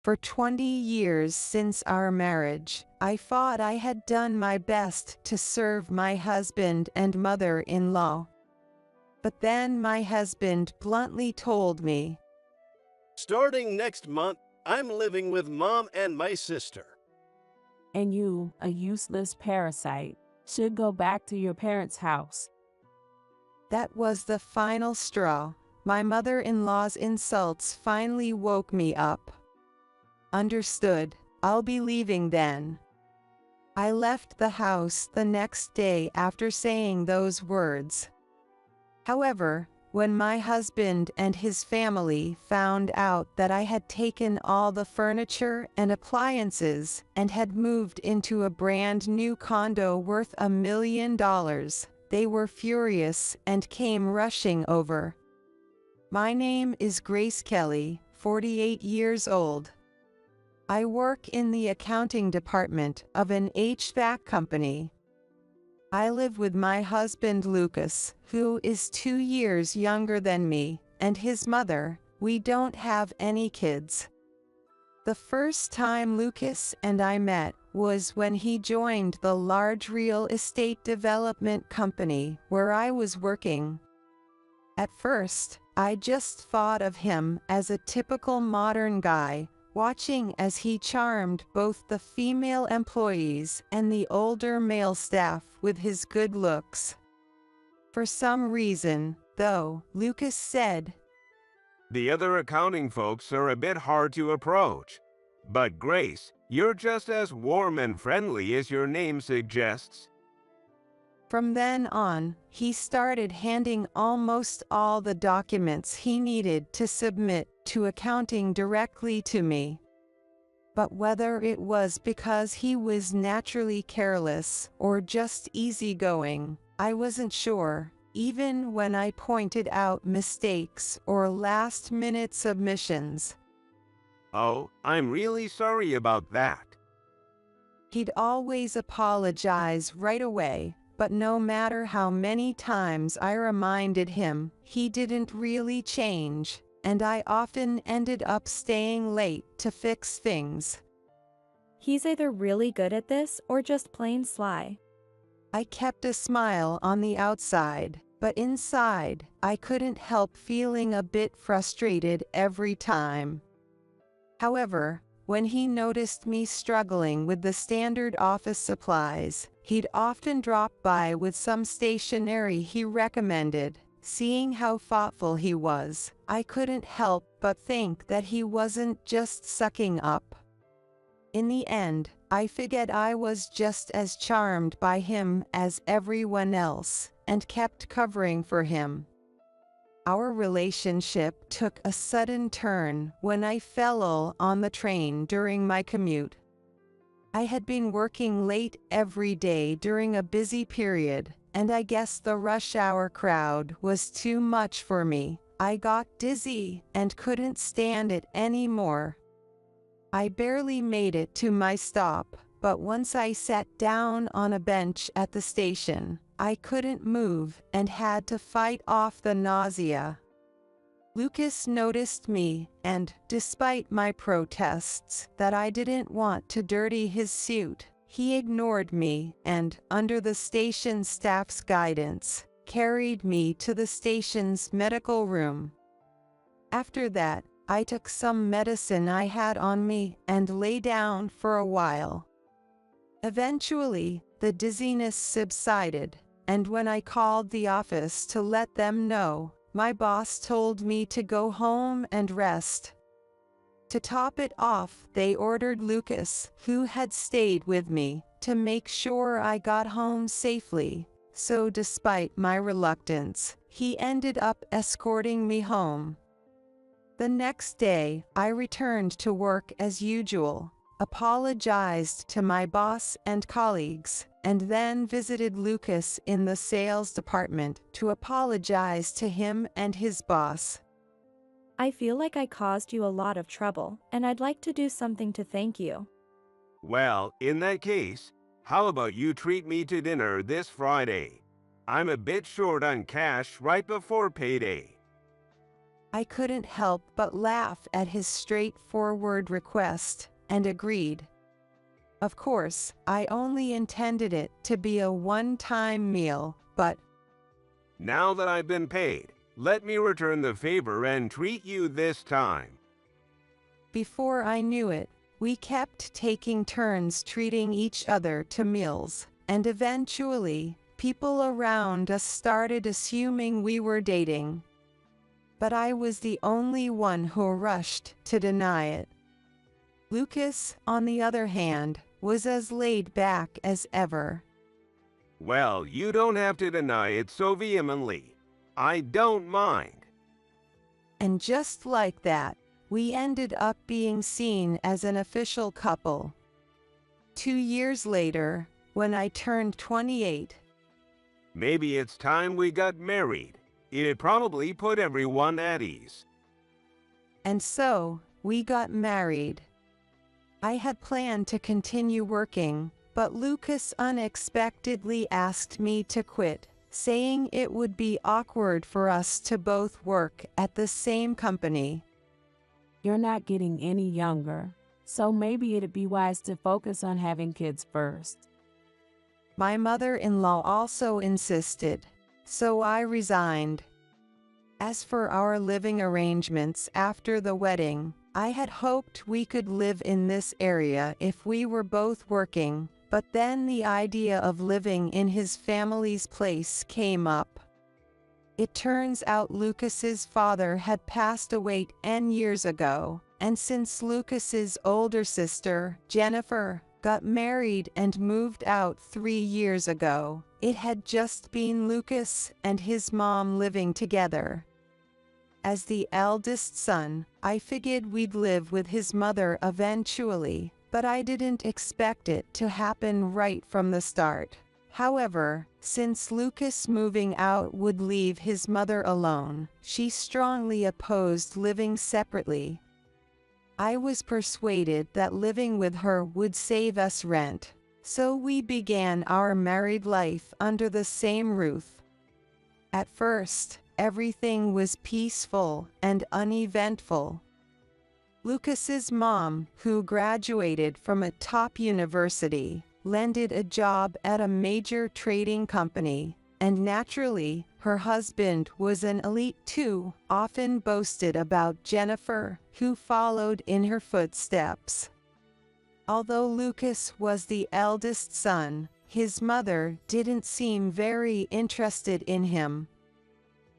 For 20 years since our marriage, I thought I had done my best to serve my husband and mother-in-law. But then my husband bluntly told me, "Starting next month, I'm living with Mom and my sister." And you, a useless parasite, should go back to your parents' house. That was the final straw. My mother-in-law's insults finally woke me up. Understood, I'll be leaving then. I left the house the next day after saying those words. However, when my husband and his family found out that I had taken all the furniture and appliances and had moved into a brand new condo worth $1 million, they were furious and came rushing over. My name is Grace Kelly, 48 years old. I work in the accounting department of an HVAC company. I live with my husband Lucas, who is 2 years younger than me, and his mother. We don't have any kids. The first time Lucas and I met was when he joined the large real estate development company where I was working. At first, I just thought of him as a typical modern guy, watching as he charmed both the female employees and the older male staff with his good looks. For some reason, though, Lucas said, "The other accounting folks are a bit hard to approach. But Grace, you're just as warm and friendly as your name suggests." From then on, he started handing almost all the documents he needed to submit to accounting directly to me. But whether it was because he was naturally careless or just easygoing, I wasn't sure, even when I pointed out mistakes or last-minute submissions. "Oh, I'm really sorry about that." He'd always apologize right away, but no matter how many times I reminded him, he didn't really change, and I often ended up staying late to fix things. He's either really good at this or just plain sly. I kept a smile on the outside, but inside, I couldn't help feeling a bit frustrated every time. However, when he noticed me struggling with the standard office supplies, he'd often drop by with some stationery he recommended. Seeing how thoughtful he was, I couldn't help but think that he wasn't just sucking up. In the end, I figured I was just as charmed by him as everyone else, and kept covering for him. Our relationship took a sudden turn when I fell ill on the train during my commute. I had been working late every day during a busy period, and I guess the rush hour crowd was too much for me. I got dizzy and couldn't stand it anymore. I barely made it to my stop, but once I sat down on a bench at the station, I couldn't move and had to fight off the nausea. Lucas noticed me, and, despite my protests that I didn't want to dirty his suit, he ignored me and, under the station staff's guidance, carried me to the station's medical room. After that, I took some medicine I had on me and lay down for a while. Eventually, the dizziness subsided, and when I called the office to let them know, my boss told me to go home and rest. To top it off, they ordered Lucas, who had stayed with me, to make sure I got home safely. So despite my reluctance, he ended up escorting me home. The next day, I returned to work as usual, apologized to my boss and colleagues, and then visited Lucas in the sales department to apologize to him and his boss. I feel like I caused you a lot of trouble, and I'd like to do something to thank you. "Well, in that case, how about you treat me to dinner this Friday? I'm a bit short on cash right before payday." I couldn't help but laugh at his straightforward request and agreed. Of course, I only intended it to be a one-time meal, but Now that I've been paid, let me return the favor and treat you this time. before I knew it, we kept taking turns treating each other to meals, and eventually, people around us started assuming we were dating. But I was the only one who rushed to deny it. Lucas, on the other hand, was as laid back as ever. Well, you don't have to deny it so vehemently. I don't mind. And just like that, we ended up being seen as an official couple. 2 years later, when I turned 28, Maybe it's time we got married. It probably put everyone at ease. and so, we got married. I had planned to continue working, but Lucas unexpectedly asked me to quit, saying it would be awkward for us to both work at the same company. You're not getting any younger, so maybe it'd be wise to focus on having kids first. My mother-in-law also insisted, so I resigned. As for our living arrangements after the wedding, I had hoped we could live in this area if we were both working, but then the idea of living in his family's place came up. It turns out Lucas's father had passed away 10 years ago, and since Lucas's older sister, Jennifer, got married and moved out 3 years ago, it had just been Lucas and his mom living together. As the eldest son, I figured we'd live with his mother eventually, but I didn't expect it to happen right from the start. However, since Lucas moving out would leave his mother alone, she strongly opposed living separately. I was persuaded that living with her would save us rent, so we began our married life under the same roof. At first, everything was peaceful and uneventful. Lucas's mom, who graduated from a top university, landed a job at a major trading company, and naturally, her husband was an elite too, often boasted about Jennifer, who followed in her footsteps. Although Lucas was the eldest son, his mother didn't seem very interested in him.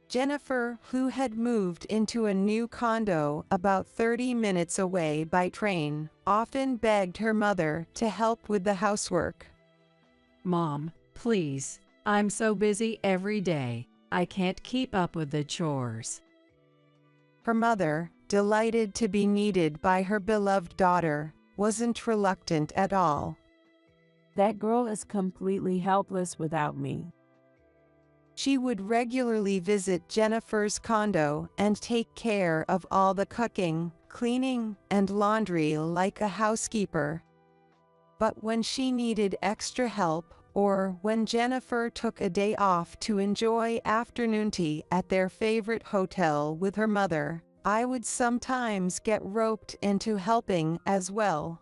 Jennifer, who had moved into a new condo about 30 minutes away by train, often begged her mother to help with the housework. Mom, please. I'm so busy every day. I can't keep up with the chores. Her mother, delighted to be needed by her beloved daughter, wasn't reluctant at all. That girl is completely helpless without me. She would regularly visit Jennifer's condo and take care of all the cooking, cleaning, and laundry like a housekeeper. But when she needed extra help, or when Jennifer took a day off to enjoy afternoon tea at their favorite hotel with her mother, I would sometimes get roped into helping as well.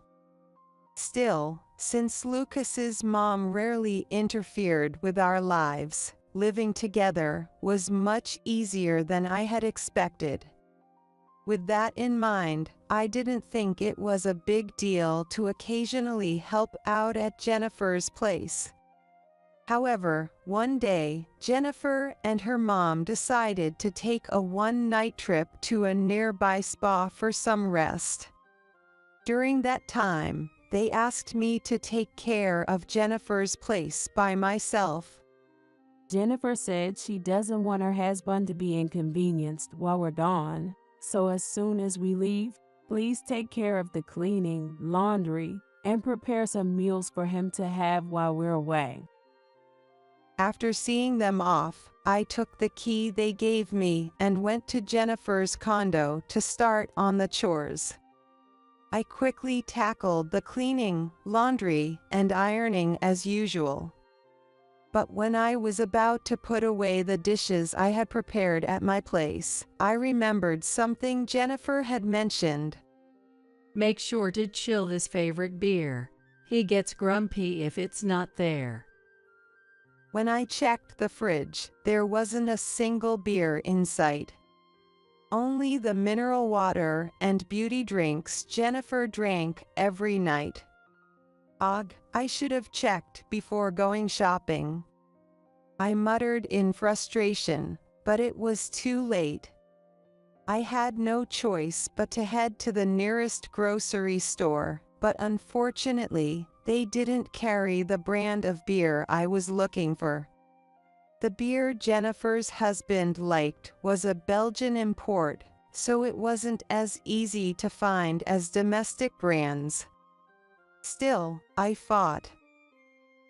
Still, since Lucas's mom rarely interfered with our lives, living together was much easier than I had expected. With that in mind, I didn't think it was a big deal to occasionally help out at Jennifer's place. However, one day, Jennifer and her mom decided to take a one-night trip to a nearby spa for some rest. During that time, they asked me to take care of Jennifer's place by myself. Jennifer said she doesn't want her husband to be inconvenienced while we're gone, so as soon as we leave, please take care of the cleaning, laundry, and prepare some meals for him to have while we're away. After seeing them off, I took the key they gave me and went to Jennifer's condo to start on the chores. I quickly tackled the cleaning, laundry, and ironing as usual. But when I was about to put away the dishes I had prepared at my place, I remembered something Jennifer had mentioned. Make sure to chill his favorite beer. He gets grumpy if it's not there. When I checked the fridge, there wasn't a single beer in sight. Only the mineral water and beauty drinks Jennifer drank every night. Ugh, I should have checked before going shopping. I muttered in frustration, but it was too late. I had no choice but to head to the nearest grocery store, but unfortunately, they didn't carry the brand of beer I was looking for. The beer Jennifer's husband liked was a Belgian import, so it wasn't as easy to find as domestic brands. Still, I thought,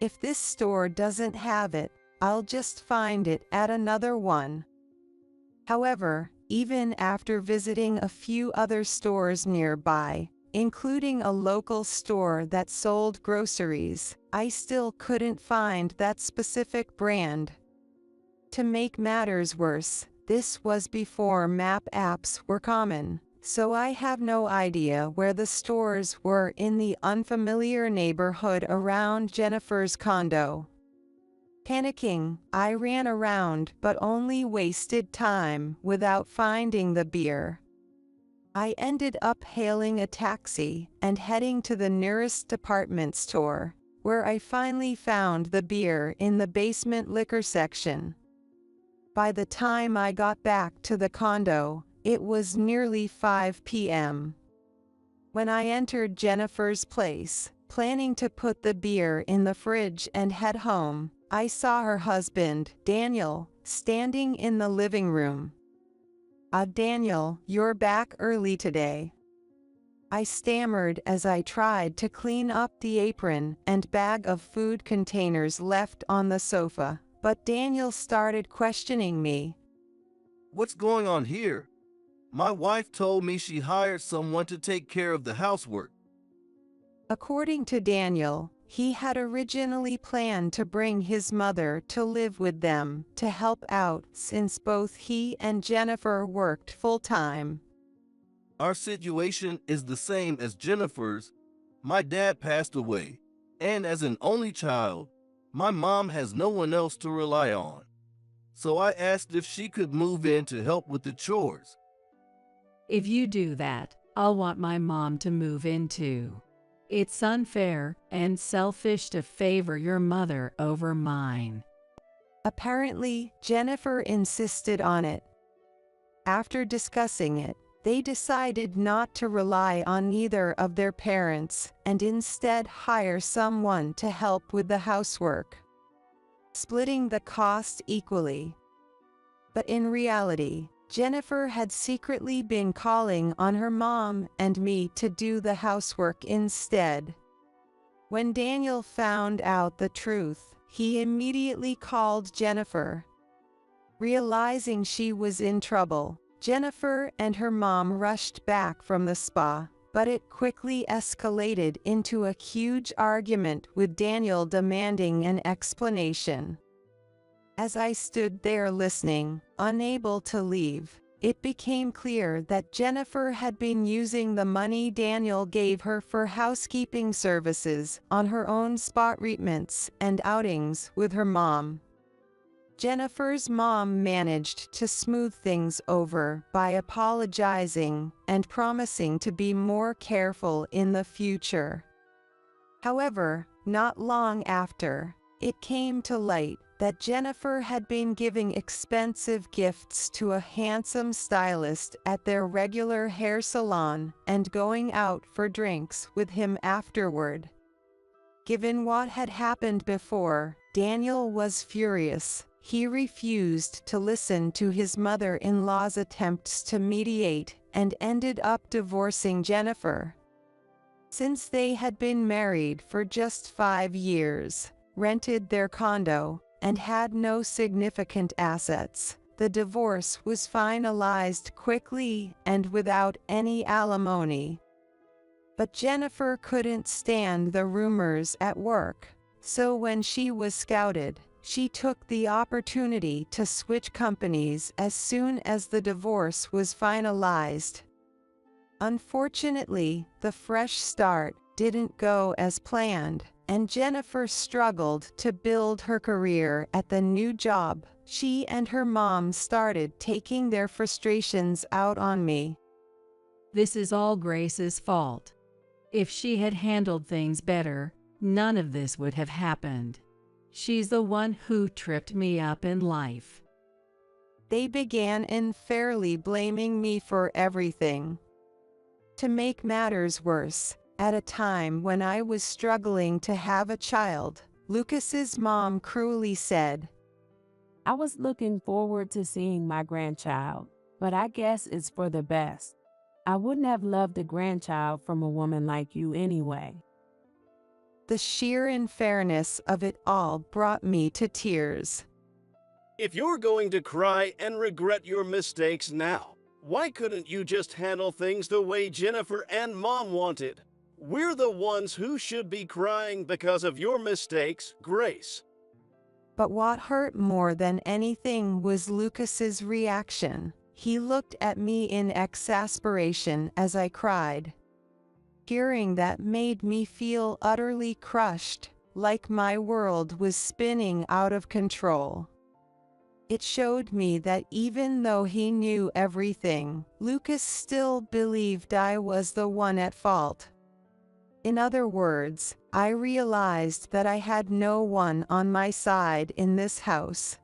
if this store doesn't have it, I'll just find it at another one. However, even after visiting a few other stores nearby, including a local store that sold groceries, I still couldn't find that specific brand. To make matters worse, this was before map apps were common, so I have no idea where the stores were in the unfamiliar neighborhood around Jennifer's condo. Panicking, I ran around but only wasted time without finding the beer. I ended up hailing a taxi and heading to the nearest department store, where I finally found the beer in the basement liquor section. By the time I got back to the condo, it was nearly 5 p.m. When I entered Jennifer's place, planning to put the beer in the fridge and head home, I saw her husband, Daniel, standing in the living room. Daniel, you're back early today," I stammered as I tried to clean up the apron and bag of food containers left on the sofa, but Daniel started questioning me. "What's going on here? My wife told me she hired someone to take care of the housework." According to Daniel, he had originally planned to bring his mother to live with them to help out since both he and Jennifer worked full-time. "Our situation is the same as Jennifer's. My dad passed away, and as an only child, my mom has no one else to rely on. So I asked if she could move in to help with the chores." If you do that, I'll want my mom to move in too. It's unfair and selfish to favor your mother over mine. Apparently, Jennifer insisted on it. After discussing it, they decided not to rely on either of their parents and instead hire someone to help with the housework, splitting the cost equally. But in reality, Jennifer had secretly been calling on her mom and me to do the housework instead. When Daniel found out the truth, he immediately called Jennifer. Realizing she was in trouble, Jennifer and her mom rushed back from the spa, but it quickly escalated into a huge argument with Daniel demanding an explanation. As I stood there listening, unable to leave, it became clear that Jennifer had been using the money Daniel gave her for housekeeping services on her own spa treatments and outings with her mom. Jennifer's mom managed to smooth things over by apologizing and promising to be more careful in the future. However, not long after, it came to light that Jennifer had been giving expensive gifts to a handsome stylist at their regular hair salon and going out for drinks with him afterward. Given what had happened before, Daniel was furious. He refused to listen to his mother-in-law's attempts to mediate and ended up divorcing Jennifer. Since they had been married for just 5 years, rented their condo, and had no significant assets, the divorce was finalized quickly and without any alimony. But Jennifer couldn't stand the rumors at work, so when she was scouted, she took the opportunity to switch companies as soon as the divorce was finalized. Unfortunately, the fresh start didn't go as planned, and Jennifer struggled to build her career at the new job. She and her mom started taking their frustrations out on me. This is all Grace's fault. If she had handled things better, none of this would have happened. She's the one who tripped me up in life. They began unfairly blaming me for everything. To make matters worse, at a time when I was struggling to have a child, Lucas's mom cruelly said, I was looking forward to seeing my grandchild, but I guess it's for the best. I wouldn't have loved a grandchild from a woman like you anyway. The sheer unfairness of it all brought me to tears. If you're going to cry and regret your mistakes now, why couldn't you just handle things the way Jennifer and Mom wanted? We're the ones who should be crying because of your mistakes, Grace. But what hurt more than anything was Lucas's reaction. He looked at me in exasperation as I cried. Hearing that made me feel utterly crushed, like my world was spinning out of control. It showed me that even though he knew everything, Lucas still believed I was the one at fault. In other words, I realized that I had no one on my side in this house.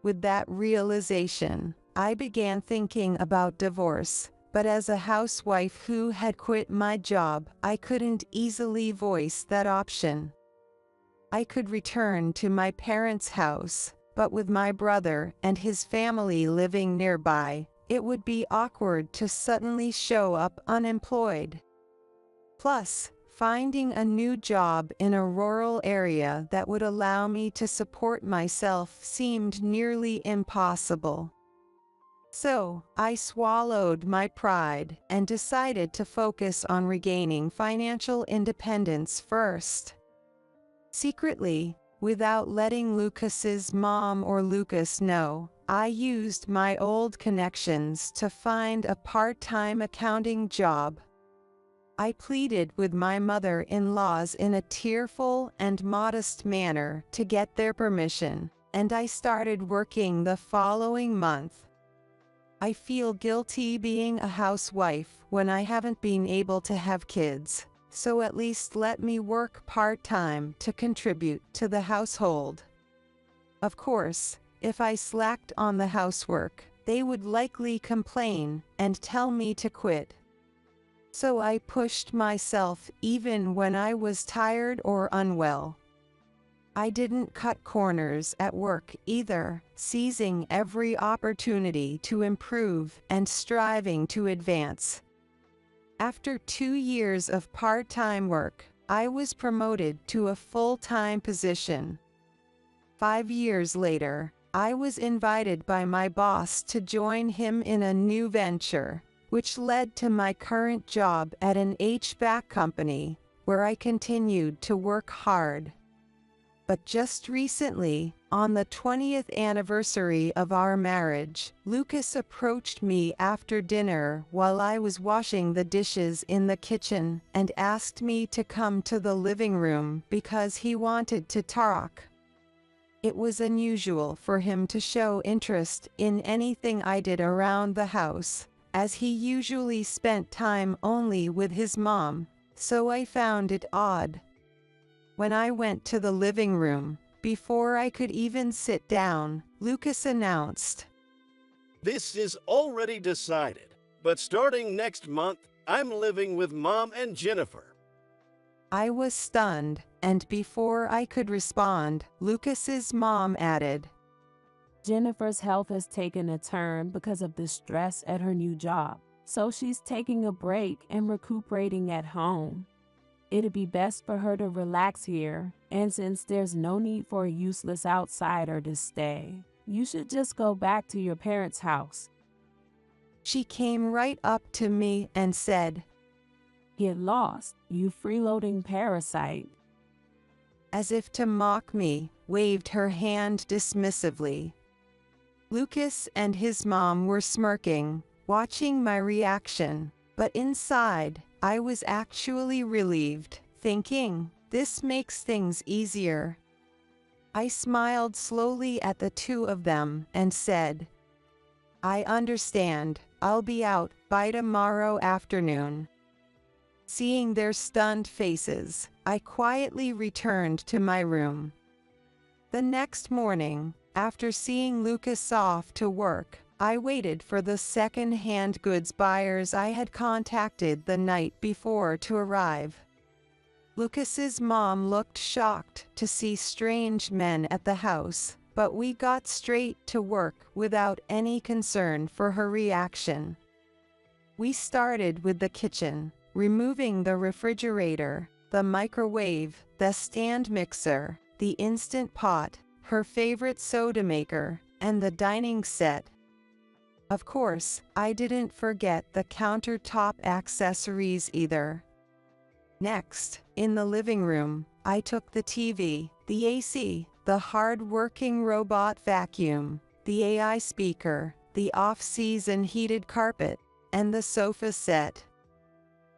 With that realization, I began thinking about divorce, but as a housewife who had quit my job, I couldn't easily voice that option. I could return to my parents' house, but with my brother and his family living nearby, it would be awkward to suddenly show up unemployed. Plus, finding a new job in a rural area that would allow me to support myself seemed nearly impossible. So, I swallowed my pride and decided to focus on regaining financial independence first. Secretly, without letting Lucas's mom or Lucas know, I used my old connections to find a part-time accounting job. I pleaded with my mother-in-laws in a tearful and modest manner to get their permission, and I started working the following month. I feel guilty being a housewife when I haven't been able to have kids, so at least let me work part-time to contribute to the household. Of course, if I slacked on the housework, they would likely complain and tell me to quit. So I pushed myself even when I was tired or unwell. I didn't cut corners at work either, seizing every opportunity to improve and striving to advance. After 2 years of part-time work, I was promoted to a full-time position. 5 years later, I was invited by my boss to join him in a new venture, which led to my current job at an HVAC company, where I continued to work hard. But just recently, on the 20th anniversary of our marriage, Lucas approached me after dinner while I was washing the dishes in the kitchen and asked me to come to the living room because he wanted to talk. It was unusual for him to show interest in anything I did around the house, as he usually spent time only with his mom, so I found it odd. When I went to the living room, before I could even sit down, Lucas announced, This is already decided, but starting next month, I'm living with Mom and Jennifer. I was stunned, and before I could respond, Lucas's mom added, Jennifer's health has taken a turn because of the stress at her new job, so she's taking a break and recuperating at home. It'd be best for her to relax here, and since there's no need for a useless outsider to stay, you should just go back to your parents' house. She came right up to me and said, Get lost, you freeloading parasite. as if to mock me, waved her hand dismissively. Lucas and his mom were smirking, watching my reaction, but inside, I was actually relieved, thinking, this makes things easier. I smiled slowly at the two of them and said, I understand, I'll be out by tomorrow afternoon. Seeing their stunned faces, I quietly returned to my room. The next morning, after seeing Lucas off to work, I waited for the second-hand goods buyers I had contacted the night before to arrive. Lucas's mom looked shocked to see strange men at the house, but we got straight to work without any concern for her reaction. We started with the kitchen, removing the refrigerator, the microwave, the stand mixer, the instant pot, her favorite soda maker, and the dining set. Of course, I didn't forget the countertop accessories either. Next, in the living room, I took the TV, the AC, the hard-working robot vacuum, the AI speaker, the off-season heated carpet, and the sofa set.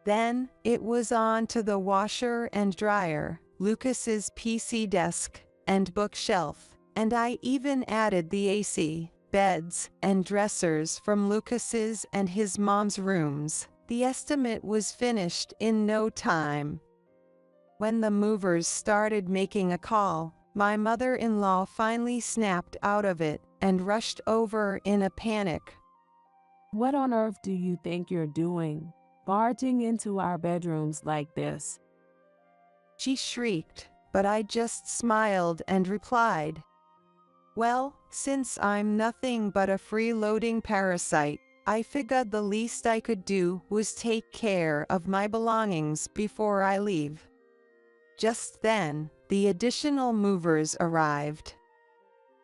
Then, it was on to the washer and dryer, Lucas's PC desk, and bookshelf, and I even added the AC, beds, and dressers from Lucas's and his mom's rooms. The estimate was finished in no time. When the movers started making a call, my mother-in-law finally snapped out of it and rushed over in a panic. What on earth do you think you're doing, barging into our bedrooms like this? She shrieked, but I just smiled and replied, well, since I'm nothing but a freeloading parasite, I figured the least I could do was take care of my belongings before I leave. Just then, the additional movers arrived.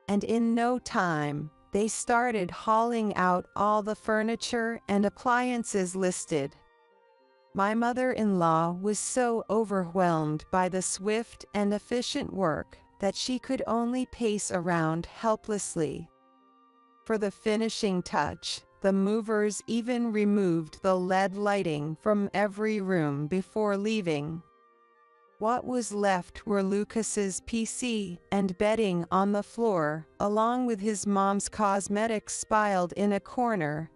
And in no time, they started hauling out all the furniture and appliances listed. My mother-in-law was so overwhelmed by the swift and efficient work that she could only pace around helplessly. For the finishing touch, the movers even removed the LED lighting from every room before leaving. What was left were Lucas's PC and bedding on the floor, along with his mom's cosmetics piled in a corner.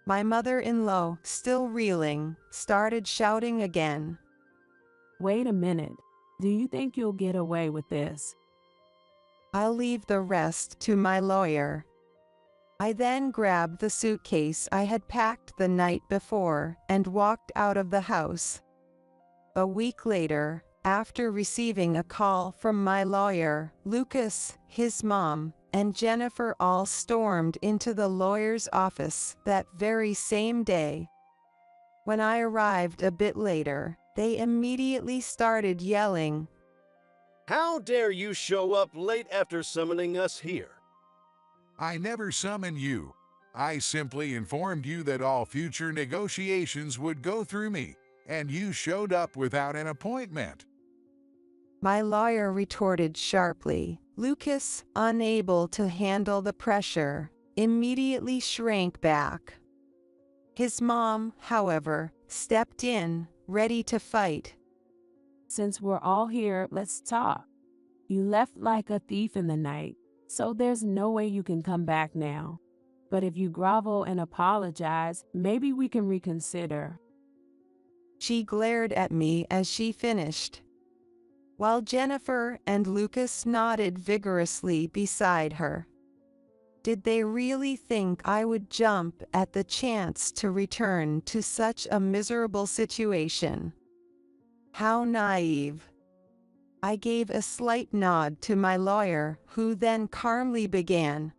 My mother-in-law, still reeling, started shouting again. Wait a minute. Do you think you'll get away with this? I'll leave the rest to my lawyer. I then grabbed the suitcase I had packed the night before and walked out of the house. A week later, after receiving a call from my lawyer, Lucas, his mom, and Jennifer all stormed into the lawyer's office that very same day. When I arrived a bit later, they immediately started yelling, How dare you show up late after summoning us here? I never summoned you. I simply informed you that all future negotiations would go through me, and you showed up without an appointment. My lawyer retorted sharply. Lucas, unable to handle the pressure, immediately shrank back. His mom, however, stepped in, ready to fight. Since we're all here, let's talk. You left like a thief in the night, so there's no way you can come back now. But if you grovel and apologize, maybe we can reconsider. She glared at me as she finished, while Jennifer and Lucas nodded vigorously beside her. Did they really think I would jump at the chance to return to such a miserable situation? How naive. I gave a slight nod to my lawyer, who then calmly began.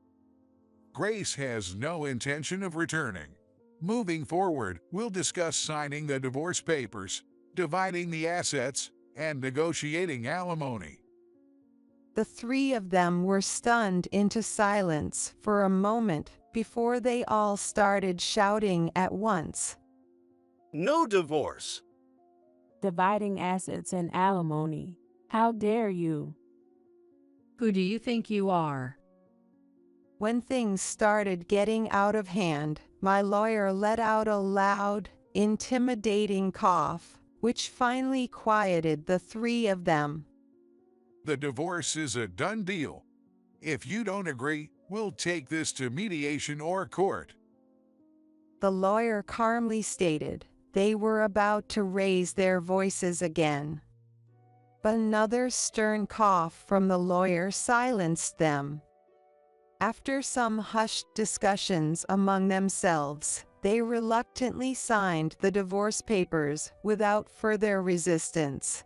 Grace has no intention of returning. Moving forward, we'll discuss signing the divorce papers, dividing the assets, and negotiating alimony. The three of them were stunned into silence for a moment before they all started shouting at once. No divorce. Dividing assets and alimony. How dare you? Who do you think you are? When things started getting out of hand, my lawyer let out a loud, intimidating cough, which finally quieted the three of them. The divorce is a done deal. If you don't agree, we'll take this to mediation or court. The lawyer calmly stated they were about to raise their voices again. But another stern cough from the lawyer silenced them. After some hushed discussions among themselves, they reluctantly signed the divorce papers without further resistance.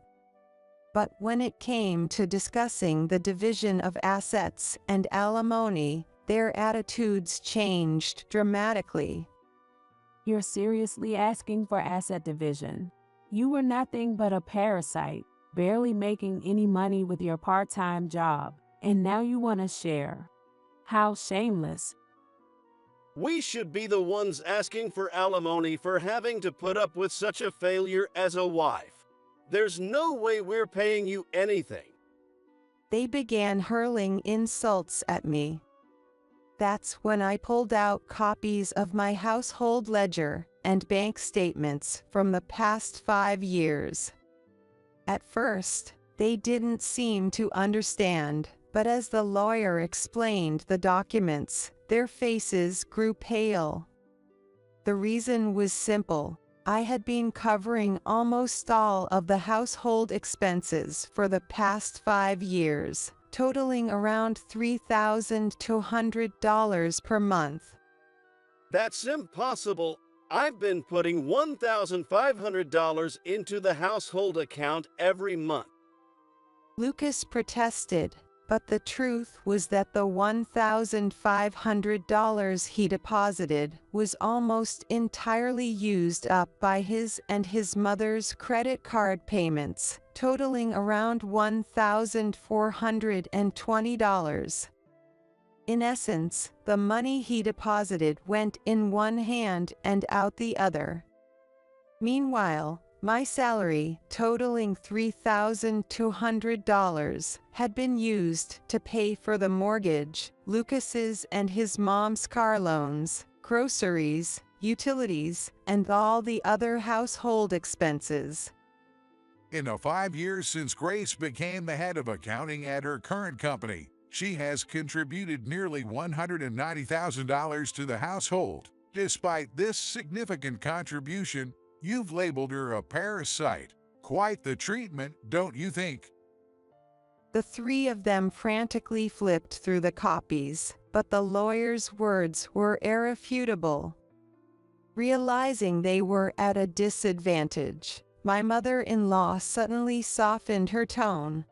But when it came to discussing the division of assets and alimony, their attitudes changed dramatically. You're seriously asking for asset division. You were nothing but a parasite, barely making any money with your part-time job, and now you want to share. How shameless. We should be the ones asking for alimony for having to put up with such a failure as a wife. There's no way we're paying you anything. They began hurling insults at me. That's when I pulled out copies of my household ledger and bank statements from the past 5 years. At first, they didn't seem to understand, but as the lawyer explained the documents, their faces grew pale. The reason was simple. I had been covering almost all of the household expenses for the past 5 years, totaling around $3,200 per month. That's impossible. I've been putting $1,500 into the household account every month. Lucas protested, but the truth was that the $1,500 he deposited was almost entirely used up by his and his mother's credit card payments, totaling around $1,420. In essence, the money he deposited went in one hand and out the other. Meanwhile, my salary, totaling $3,200, had been used to pay for the mortgage, Lucas's and his mom's car loans, groceries, utilities, and all the other household expenses. In the 5 years since Grace became the head of accounting at her current company, she has contributed nearly $190,000 to the household. Despite this significant contribution, you've labeled her a parasite. Quite the treatment, don't you think? The three of them frantically flipped through the copies, but the lawyer's words were irrefutable. Realizing they were at a disadvantage, my mother-in-law suddenly softened her tone.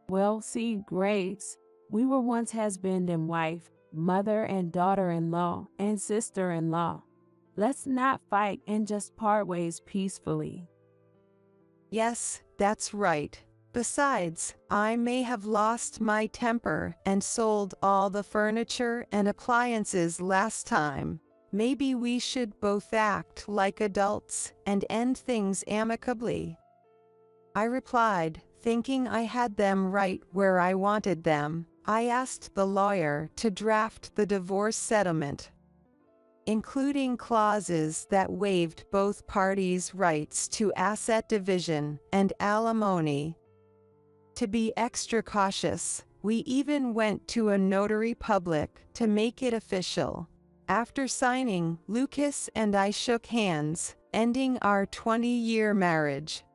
Well, see, Grace, we were once husband and wife, mother and daughter-in-law, and sister-in-law. Let's not fight and just part ways peacefully. Yes, that's right. Besides, I may have lost my temper and sold all the furniture and appliances last time. Maybe we should both act like adults and end things amicably. I replied, thinking I had them right where I wanted them. I asked the lawyer to draft the divorce settlement, including clauses that waived both parties' rights to asset division and alimony. To be extra cautious, we even went to a notary public to make it official. After signing, Lucas and I shook hands, ending our 20-year marriage.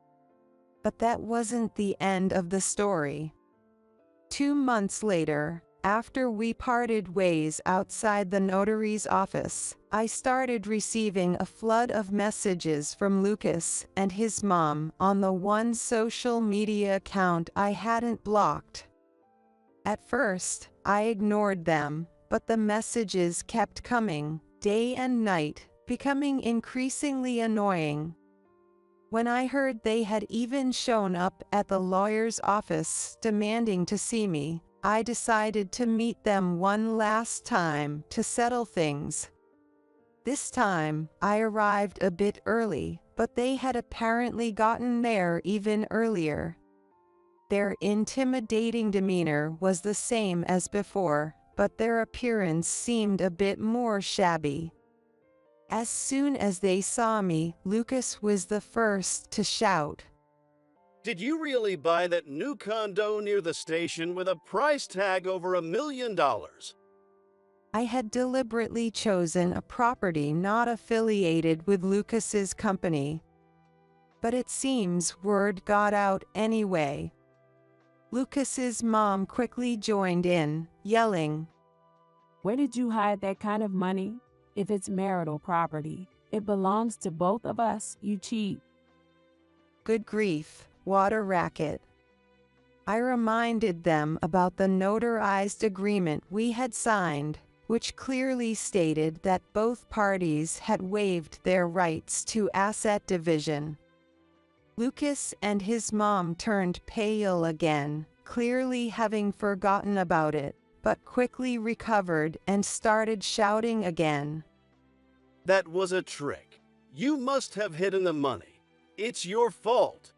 But that wasn't the end of the story. 2 months later, after we parted ways outside the notary's office, I started receiving a flood of messages from Lucas and his mom on the one social media account I hadn't blocked. At first, I ignored them, but the messages kept coming, day and night, becoming increasingly annoying. When I heard they had even shown up at the lawyer's office demanding to see me, I decided to meet them one last time to settle things. This time, I arrived a bit early, but they had apparently gotten there even earlier. Their intimidating demeanor was the same as before, but their appearance seemed a bit more shabby. As soon as they saw me, Lucas was the first to shout. Did you really buy that new condo near the station with a price tag over $1 million? I had deliberately chosen a property not affiliated with Lucas's company. But it seems word got out anyway. Lucas's mom quickly joined in, yelling, Where did you hide that kind of money? If it's marital property, it belongs to both of us, you cheat. Good grief, what a racket. I reminded them about the notarized agreement we had signed, which clearly stated that both parties had waived their rights to asset division. Lucas and his mom turned pale again, clearly having forgotten about it, but quickly recovered and started shouting again. That was a trick. You must have hidden the money. It's your fault.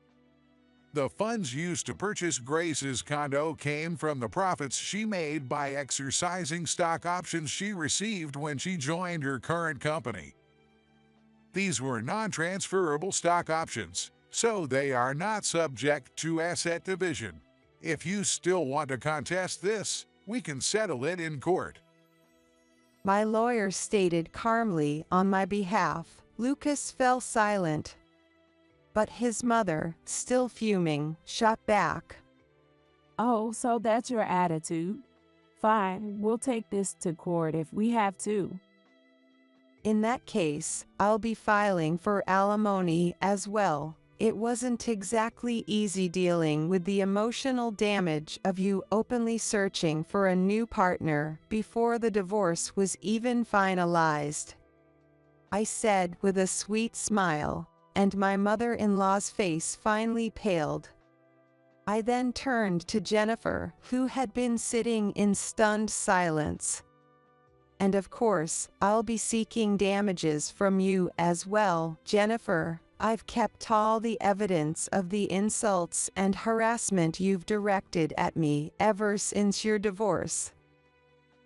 The funds used to purchase Grace's condo came from the profits she made by exercising stock options she received when she joined her current company. These were non-transferable stock options, so they are not subject to asset division. If you still want to contest this, we can settle it in court. My lawyer stated calmly on my behalf. Lucas fell silent. But his mother, still fuming, shot back. Oh, so that's your attitude? Fine, we'll take this to court if we have to. In that case, I'll be filing for alimony as well. It wasn't exactly easy dealing with the emotional damage of you openly searching for a new partner before the divorce was even finalized. I said with a sweet smile, and my mother-in-law's face finally paled. I then turned to Jennifer, who had been sitting in stunned silence. And of course, I'll be seeking damages from you as well, Jennifer. I've kept all the evidence of the insults and harassment you've directed at me ever since your divorce.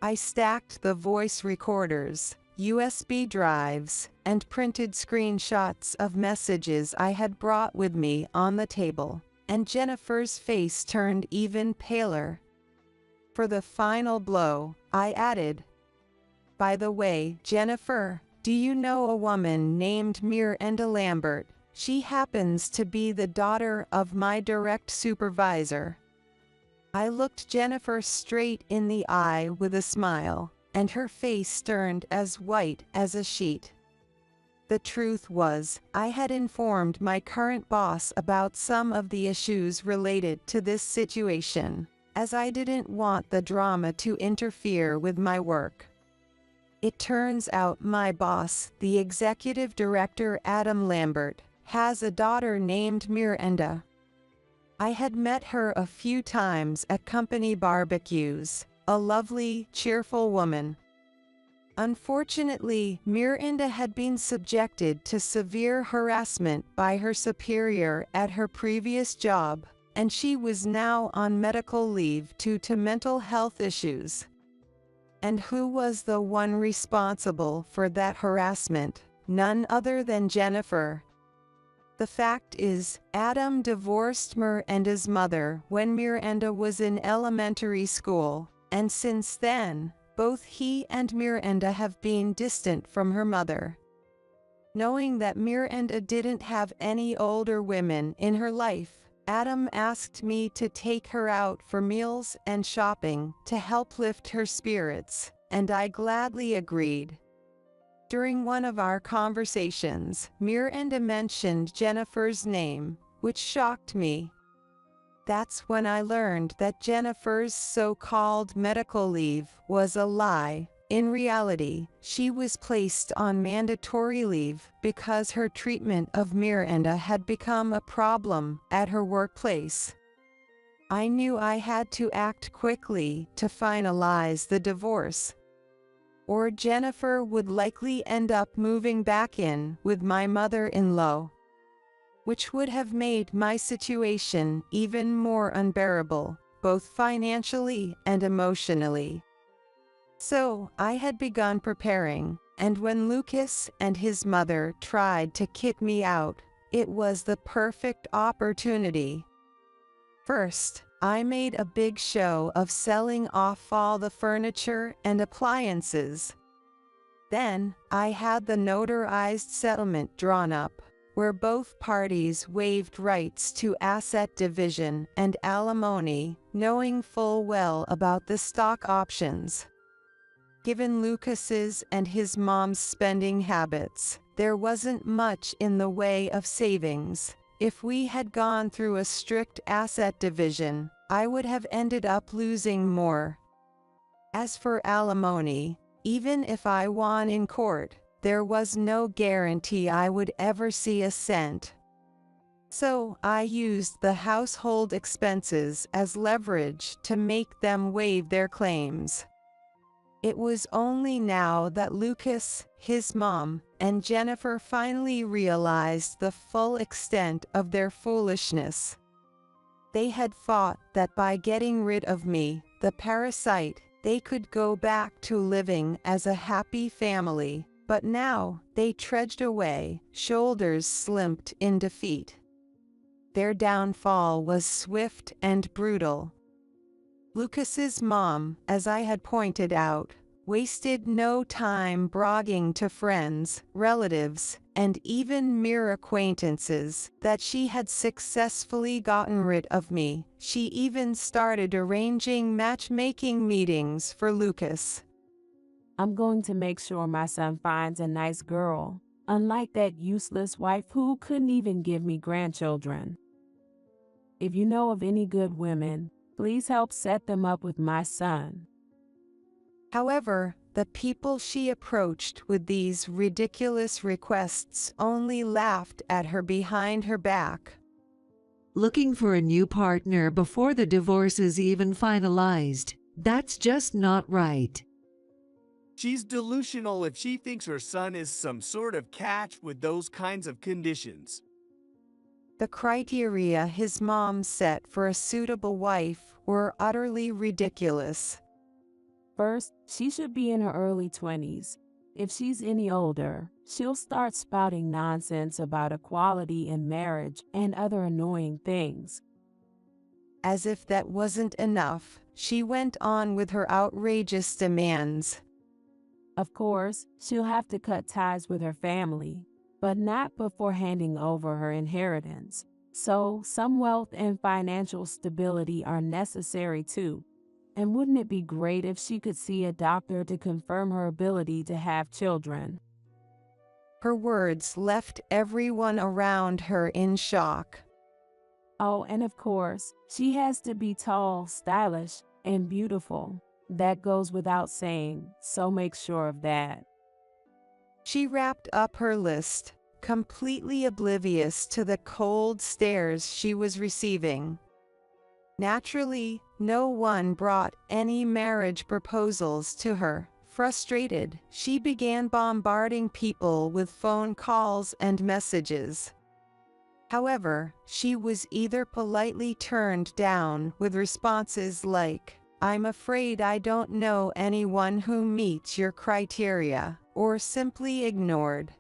I stacked the voice recorders, USB drives, and printed screenshots of messages I had brought with me on the table, and Jennifer's face turned even paler. For the final blow, I added, "By the way, Jennifer, do you know a woman named Miranda Lambert? She happens to be the daughter of my direct supervisor." I looked Jennifer straight in the eye with a smile, and her face turned as white as a sheet. The truth was, I had informed my current boss about some of the issues related to this situation, as I didn't want the drama to interfere with my work. It turns out my boss, the executive director Adam Lambert, has a daughter named Miranda. I had met her a few times at company barbecues, a lovely, cheerful woman. Unfortunately, Miranda had been subjected to severe harassment by her superior at her previous job, and she was now on medical leave due to mental health issues. And who was the one responsible for that harassment? None other than Jennifer. The fact is, Adam divorced Miranda's mother when Miranda was in elementary school, and since then, both he and Miranda have been distant from her mother. Knowing that Miranda didn't have any older women in her life, Adam asked me to take her out for meals and shopping to help lift her spirits, and I gladly agreed. During one of our conversations, Miranda mentioned Jennifer's name, which shocked me. That's when I learned that Jennifer's so-called medical leave was a lie. In reality, she was placed on mandatory leave because her treatment of Miranda had become a problem at her workplace. I knew I had to act quickly to finalize the divorce, or Jennifer would likely end up moving back in with my mother-in-law. which would have made my situation even more unbearable, both financially and emotionally. So I had begun preparing, and when Lucas and his mother tried to kick me out, it was the perfect opportunity. First, I made a big show of selling off all the furniture and appliances. Then, I had the notarized settlement drawn up, where both parties waived rights to asset division and alimony, knowing full well about the stock options. Given Lucas's and his mom's spending habits, there wasn't much in the way of savings. If we had gone through a strict asset division, I would have ended up losing more. As for alimony, even if I won in court, there was no guarantee I would ever see a cent. So I used the household expenses as leverage to make them waive their claims. It was only now that Lucas, his mom, and Jennifer finally realized the full extent of their foolishness. They had thought that by getting rid of me, the parasite, they could go back to living as a happy family, but now they trudged away, shoulders slumped in defeat. Their downfall was swift and brutal. Lucas's mom, as I had pointed out, wasted no time bragging to friends, relatives, and even mere acquaintances that she had successfully gotten rid of me. She even started arranging matchmaking meetings for Lucas. I'm going to make sure my son finds a nice girl, unlike that useless wife who couldn't even give me grandchildren. If you know of any good women, please help set them up with my son. However, the people she approached with these ridiculous requests only laughed at her behind her back. Looking for a new partner before the divorce is even finalized. That's just not right. She's delusional if she thinks her son is some sort of catch with those kinds of conditions. The criteria his mom set for a suitable wife were utterly ridiculous. First, she should be in her early 20s. If she's any older, she'll start spouting nonsense about equality in marriage and other annoying things. As if that wasn't enough, she went on with her outrageous demands. Of course, she'll have to cut ties with her family, but not before handing over her inheritance. So, some wealth and financial stability are necessary too. And wouldn't it be great if she could see a doctor to confirm her ability to have children? Her words left everyone around her in shock. Oh, and of course, she has to be tall, stylish, and beautiful. That goes without saying, so make sure of that. She wrapped up her list, completely oblivious to the cold stares she was receiving. Naturally, no one brought any marriage proposals to her. Frustrated, she began bombarding people with phone calls and messages. However, she was either politely turned down with responses like, "I'm afraid I don't know anyone who meets your criteria," or simply ignored.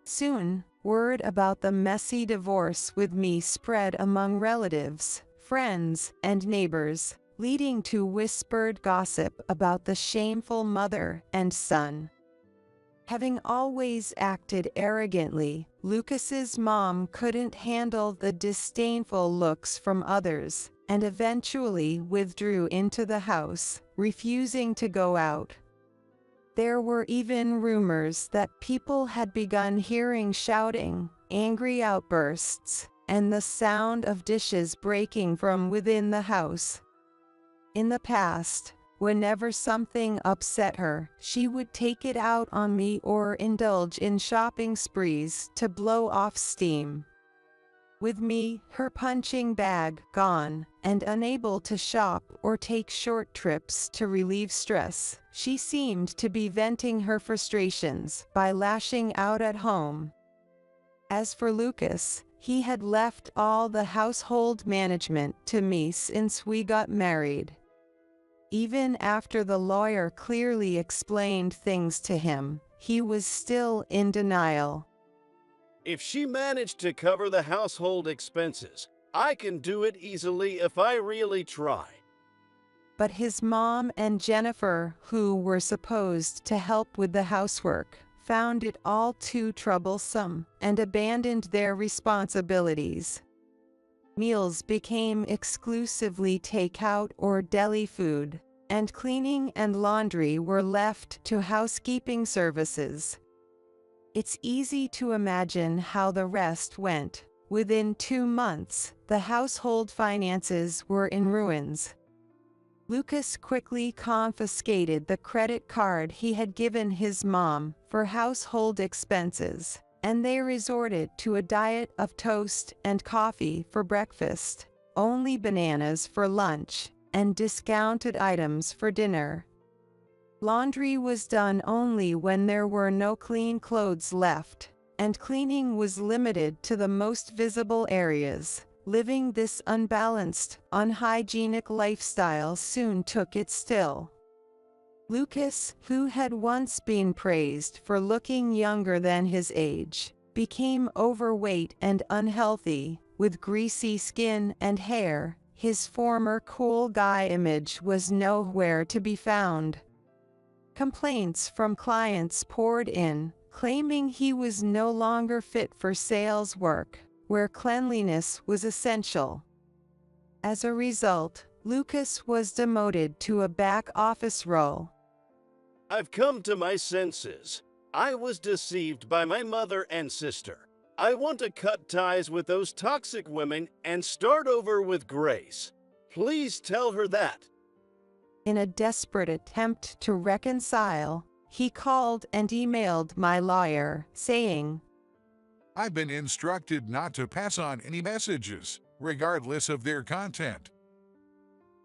Soon, word about the messy divorce with me spread among relatives, friends, and neighbors, leading to whispered gossip about the shameful mother and son. Having always acted arrogantly, Lucas's mom couldn't handle the disdainful looks from others, and eventually withdrew into the house, refusing to go out. There were even rumors that people had begun hearing shouting, angry outbursts, and the sound of dishes breaking from within the house. In the past, whenever something upset her, she would take it out on me or indulge in shopping sprees to blow off steam. With me, her punching bag gone, and unable to shop or take short trips to relieve stress, she seemed to be venting her frustrations by lashing out at home. As for Lucas, he had left all the household management to me since we got married. Even after the lawyer clearly explained things to him, he was still in denial. If she managed to cover the household expenses, I can do it easily if I really try. But his mom and Jennifer, who were supposed to help with the housework, found it all too troublesome and abandoned their responsibilities. Meals became exclusively takeout or deli food, and cleaning and laundry were left to housekeeping services. It's easy to imagine how the rest went. Within 2 months, the household finances were in ruins. Lucas quickly confiscated the credit card he had given his mom for household expenses, and they resorted to a diet of toast and coffee for breakfast, only bananas for lunch, and discounted items for dinner. Laundry was done only when there were no clean clothes left, and cleaning was limited to the most visible areas. Living this unbalanced, unhygienic lifestyle soon took its toll. Lucas, who had once been praised for looking younger than his age, became overweight and unhealthy, with greasy skin and hair. His former cool guy image was nowhere to be found. Complaints from clients poured in, claiming he was no longer fit for sales work, where cleanliness was essential. As a result, Lucas was demoted to a back office role. I've come to my senses. I was deceived by my mother and sister. I want to cut ties with those toxic women and start over with Grace. Please tell her that. In a desperate attempt to reconcile, he called and emailed my lawyer, saying, I've been instructed not to pass on any messages, regardless of their content.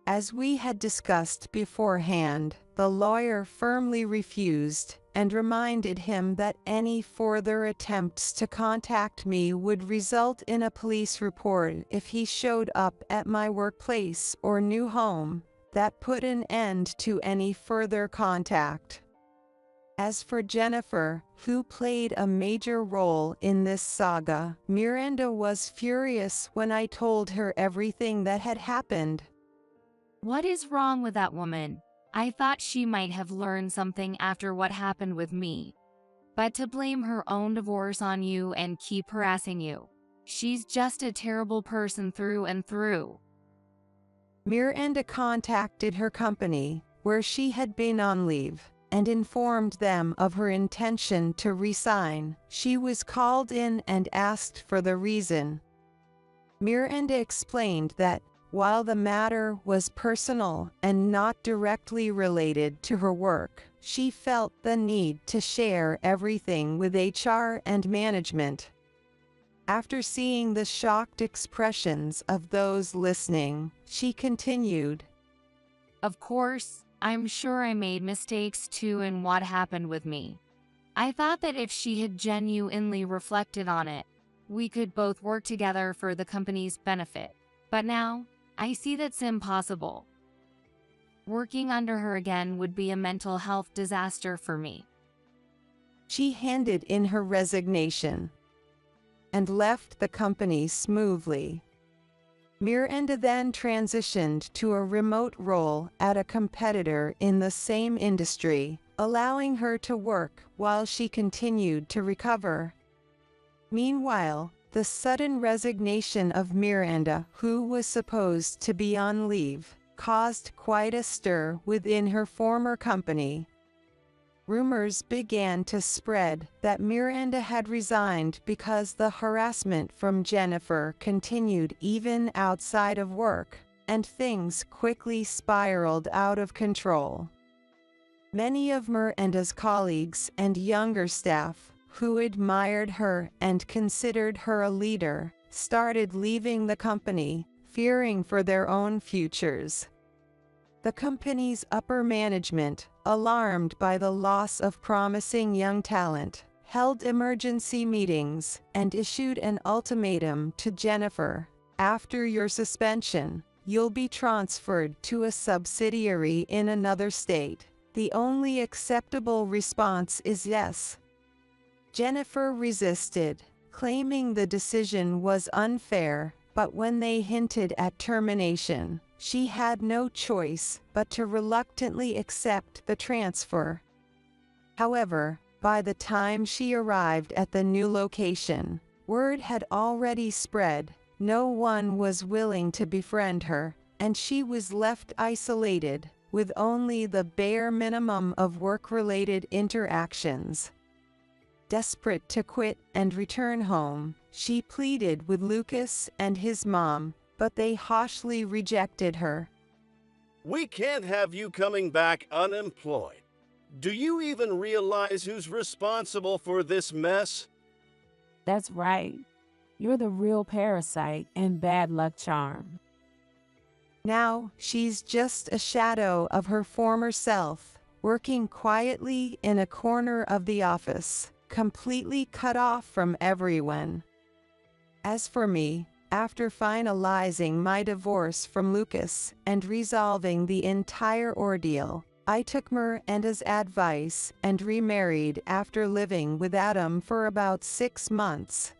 As we had discussed beforehand, the lawyer firmly refused and reminded him that any further attempts to contact me would result in a police report if he showed up at my workplace or new home. That put an end to any further contact. As for Jennifer, who played a major role in this saga, Miranda was furious when I told her everything that had happened. What is wrong with that woman? I thought she might have learned something after what happened with me. But to blame her own divorce on you and keep harassing you. She's just a terrible person through and through. Miranda contacted her company, where she had been on leave, and informed them of her intention to resign. She was called in and asked for the reason. Miranda explained that, while the matter was personal and not directly related to her work, she felt the need to share everything with HR and management. After seeing the shocked expressions of those listening, she continued, Of course, I'm sure I made mistakes too in what happened with me. I thought that if she had genuinely reflected on it, we could both work together for the company's benefit. But now, I see that's impossible. Working under her again would be a mental health disaster for me. She handed in her resignation and left the company smoothly. Miranda then transitioned to a remote role at a competitor in the same industry, allowing her to work while she continued to recover. Meanwhile, the sudden resignation of Miranda, who was supposed to be on leave, caused quite a stir within her former company. Rumors began to spread that Miranda had resigned because the harassment from Jennifer continued even outside of work, and things quickly spiraled out of control. Many of Miranda's colleagues and younger staff, who admired her and considered her a leader, started leaving the company, fearing for their own futures. The company's upper management, alarmed by the loss of promising young talent, held emergency meetings, and issued an ultimatum to Jennifer. After your suspension, you'll be transferred to a subsidiary in another state. The only acceptable response is yes. Jennifer resisted, claiming the decision was unfair, but when they hinted at termination, she had no choice but to reluctantly accept the transfer. However, by the time she arrived at the new location, word had already spread. No one was willing to befriend her, and she was left isolated, with only the bare minimum of work-related interactions. Desperate to quit and return home, she pleaded with Lucas and his mom, but they harshly rejected her. We can't have you coming back unemployed. Do you even realize who's responsible for this mess? That's right. You're the real parasite and bad luck charm. Now, she's just a shadow of her former self, working quietly in a corner of the office, completely cut off from everyone. As for me, after finalizing my divorce from Lucas and resolving the entire ordeal, I took Miranda's advice and remarried after living with Adam for about 6 months.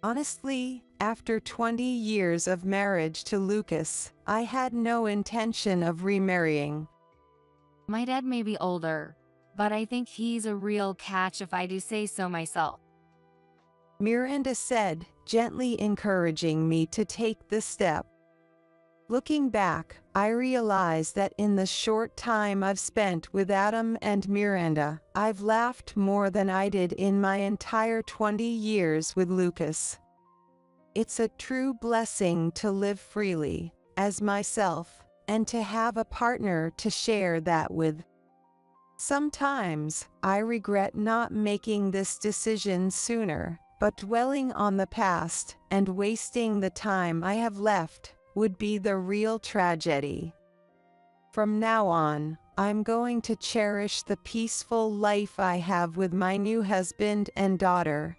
Honestly, after 20 years of marriage to Lucas, I had no intention of remarrying. My dad may be older, but I think he's a real catch if I do say so myself. Miranda said, gently encouraging me to take the step. Looking back, I realize that in the short time I've spent with Adam and Miranda, I've laughed more than I did in my entire 20 years with Lucas. It's a true blessing to live freely, as myself, and to have a partner to share that with. Sometimes, I regret not making this decision sooner, but dwelling on the past and wasting the time I have left would be the real tragedy. From now on, I'm going to cherish the peaceful life I have with my new husband and daughter,